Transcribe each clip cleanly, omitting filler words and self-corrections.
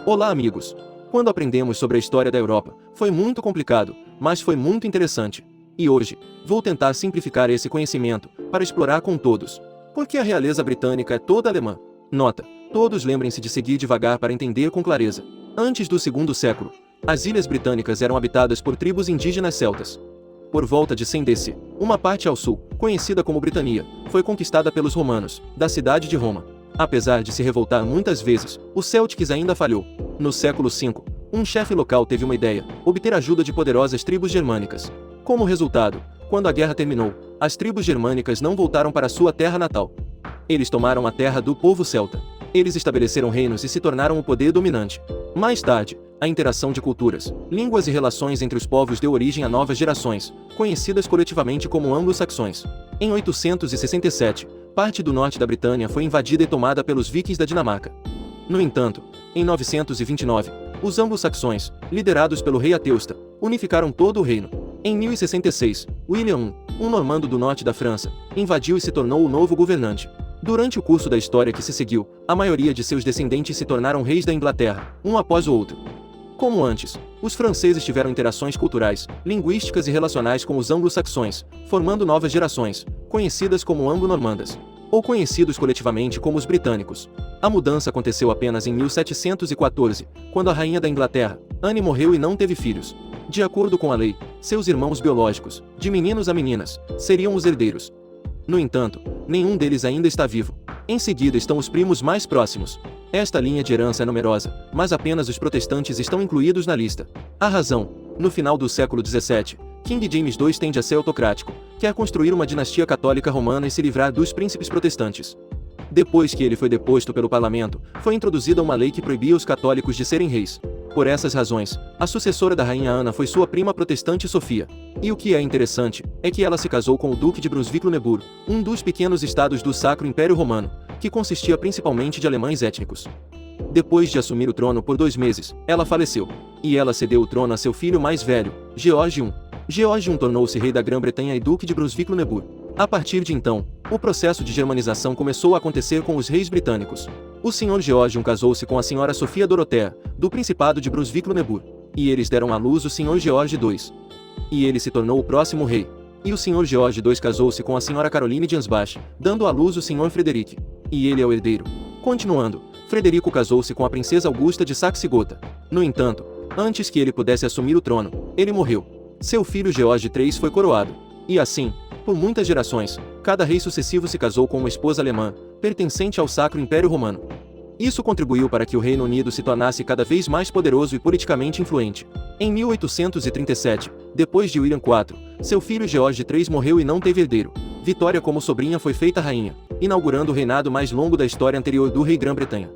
Olá, amigos! Quando aprendemos sobre a história da Europa, foi muito complicado, mas foi muito interessante. E hoje, vou tentar simplificar esse conhecimento, para explorar com todos. Porque a realeza britânica é toda alemã. Nota: todos lembrem-se de seguir devagar para entender com clareza. Antes do segundo século, as ilhas britânicas eram habitadas por tribos indígenas celtas. Por volta de 100 DC, uma parte ao sul, conhecida como Britania, foi conquistada pelos romanos, da cidade de Roma. Apesar de se revoltar muitas vezes, o Celtics ainda falhou. No século V, um chefe local teve uma ideia: obter ajuda de poderosas tribos germânicas. Como resultado, quando a guerra terminou, as tribos germânicas não voltaram para sua terra natal. Eles tomaram a terra do povo celta. Eles estabeleceram reinos e se tornaram o poder dominante. Mais tarde, a interação de culturas, línguas e relações entre os povos deu origem a novas gerações, conhecidas coletivamente como anglo-saxões. Em 867, parte do norte da Britânia foi invadida e tomada pelos vikings da Dinamarca. No entanto, em 929, os anglo-saxões, liderados pelo rei Ateusta, unificaram todo o reino. Em 1066, William I, um normando do norte da França, invadiu e se tornou o novo governante. Durante o curso da história que se seguiu, a maioria de seus descendentes se tornaram reis da Inglaterra, um após o outro. Como antes, os franceses tiveram interações culturais, linguísticas e relacionais com os anglo-saxões, formando novas gerações, conhecidas como anglo-normandas, ou conhecidos coletivamente como os britânicos. A mudança aconteceu apenas em 1714, quando a rainha da Inglaterra, Anne, morreu e não teve filhos. De acordo com a lei, seus irmãos biológicos, de meninos a meninas, seriam os herdeiros. No entanto, nenhum deles ainda está vivo. Em seguida estão os primos mais próximos. Esta linha de herança é numerosa, mas apenas os protestantes estão incluídos na lista. A razão: no final do século XVII, King James II tende a ser autocrático, quer construir uma dinastia católica romana e se livrar dos príncipes protestantes. Depois que ele foi deposto pelo parlamento, foi introduzida uma lei que proibia os católicos de serem reis. Por essas razões, a sucessora da rainha Ana foi sua prima protestante Sofia. E o que é interessante, é que ela se casou com o duque de Brunswick-Luneburgo, um dos pequenos estados do Sacro Império Romano, que consistia principalmente de alemães étnicos. Depois de assumir o trono por 2 meses, ela faleceu. E ela cedeu o trono a seu filho mais velho, George I. George I tornou-se rei da Grã-Bretanha e duque de Brunswick-Luneburgo. A partir de então, o processo de germanização começou a acontecer com os reis britânicos. O Sr. George I casou-se com a Sra. Sofia Dorothea, do Principado de Brunswick-Luneburgo. E eles deram à luz o Sr. George II. E ele se tornou o próximo rei. E o Sr. George II casou-se com a Sra. Caroline de Ansbach, dando à luz o Sr. Frederic. E ele é o herdeiro. Continuando, Frederico casou-se com a princesa Augusta de Saxe-Gotha. No entanto, antes que ele pudesse assumir o trono, ele morreu. Seu filho George III foi coroado. E assim, por muitas gerações, cada rei sucessivo se casou com uma esposa alemã, pertencente ao Sacro Império Romano. Isso contribuiu para que o Reino Unido se tornasse cada vez mais poderoso e politicamente influente. Em 1837, depois de William IV, seu filho George III morreu e não teve herdeiro. Vitória como sobrinha foi feita rainha, inaugurando o reinado mais longo da história anterior do rei Grã-Bretanha.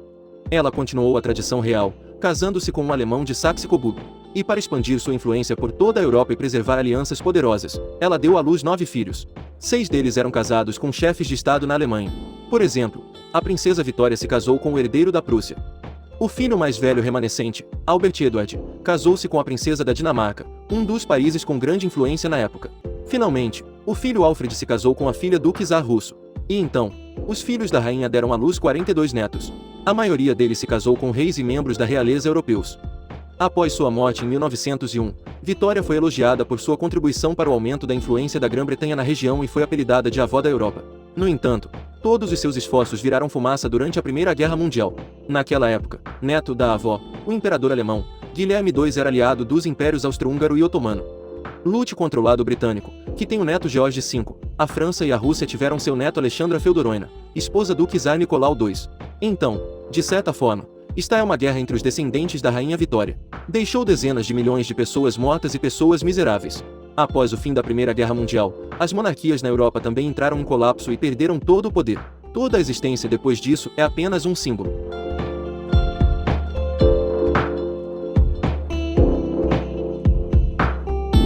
Ela continuou a tradição real, casando-se com um alemão de Saxe-Coburgo. E para expandir sua influência por toda a Europa e preservar alianças poderosas, ela deu à luz 9 filhos. 6 deles eram casados com chefes de Estado na Alemanha. Por exemplo, a princesa Vitória se casou com o herdeiro da Prússia. O filho mais velho remanescente, Albert Edward, casou-se com a princesa da Dinamarca, um dos países com grande influência na época. Finalmente, o filho Alfred se casou com a filha do czar russo. E então, os filhos da rainha deram à luz 42 netos. A maioria deles se casou com reis e membros da realeza europeus. Após sua morte em 1901, Vitória foi elogiada por sua contribuição para o aumento da influência da Grã-Bretanha na região e foi apelidada de Avó da Europa. No entanto, todos os seus esforços viraram fumaça durante a Primeira Guerra Mundial. Naquela época, neto da avó, o imperador alemão, Guilherme II era aliado dos impérios austro-húngaro e otomano. Lute contra o lado britânico, que tem o neto George V. A França e a Rússia tiveram seu neto Alexandra Feodorovna, esposa do czar Nicolau II. Então, de certa forma, esta é uma guerra entre os descendentes da rainha Vitória. Deixou dezenas de milhões de pessoas mortas e pessoas miseráveis. Após o fim da Primeira Guerra Mundial, as monarquias na Europa também entraram em colapso e perderam todo o poder. Toda a existência depois disso é apenas um símbolo.